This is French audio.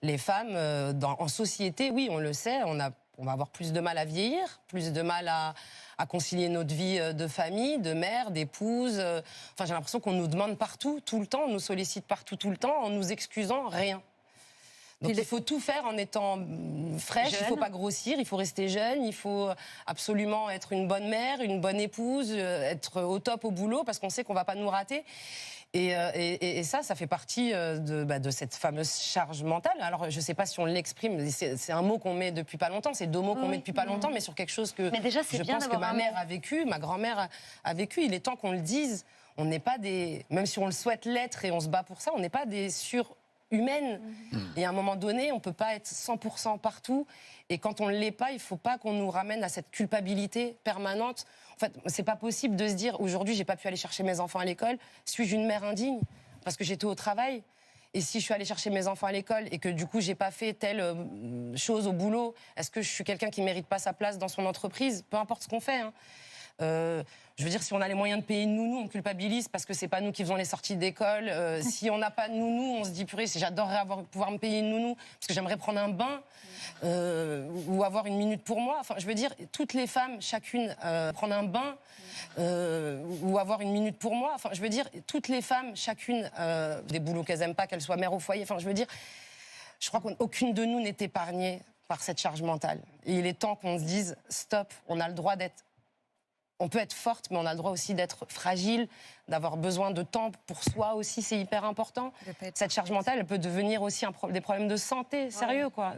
Les femmes, en société, oui, on le sait, on va avoir plus de mal à vieillir, plus de mal à concilier notre vie de famille, de mère, d'épouse. Enfin, j'ai l'impression qu'on nous demande partout, tout le temps, on nous sollicite partout, tout le temps, en nous excusant rien. Donc il faut tout faire en étant fraîche, il ne faut pas grossir, il faut rester jeune, il faut absolument être une bonne mère, une bonne épouse, être au top au boulot parce qu'on sait qu'on ne va pas nous rater. Et ça fait partie de cette fameuse charge mentale. Alors, je ne sais pas si on l'exprime, c'est un mot qu'on met depuis pas longtemps, c'est deux mots qu'on met depuis pas longtemps, mais sur quelque chose que déjà, je pense que ma mère a vécu, ma grand-mère a vécu. Il est temps qu'on le dise. On n'est pas des... Même si on le souhaite l'être et on se bat pour ça, on n'est pas des surhumaines. Et à un moment donné, on ne peut pas être 100% partout. Et quand on ne l'est pas, il ne faut pas qu'on nous ramène à cette culpabilité permanente. En fait, c'est pas possible de se dire, aujourd'hui, j'ai pas pu aller chercher mes enfants à l'école. Suis-je une mère indigne parce que j'étais au travail? Et si je suis allée chercher mes enfants à l'école et que du coup, j'ai pas fait telle chose au boulot, est-ce que je suis quelqu'un qui mérite pas sa place dans son entreprise? Peu importe ce qu'on fait, hein. Je veux dire, si on a les moyens de payer une nounou, on culpabilise parce que c'est pas nous qui faisons les sorties d'école. Si on n'a pas de nounou, on se dit purée, j'adorerais pouvoir me payer une nounou parce que j'aimerais prendre un bain ou avoir une minute pour moi. Enfin, je veux dire, toutes les femmes, chacune, prendre un bain ou avoir une minute pour moi. Enfin, je veux dire, toutes les femmes, chacune, des boulots qu'elles aiment pas, qu'elles soient mères au foyer. Enfin, je veux dire, je crois qu'aucune de nous n'est épargnée par cette charge mentale. Et il est temps qu'on se dise stop, on a le droit d'être. On peut être forte, mais on a le droit aussi d'être fragile, d'avoir besoin de temps pour soi aussi, c'est hyper important. Cette charge mentale, elle peut devenir aussi des problèmes de santé, sérieux, quoi.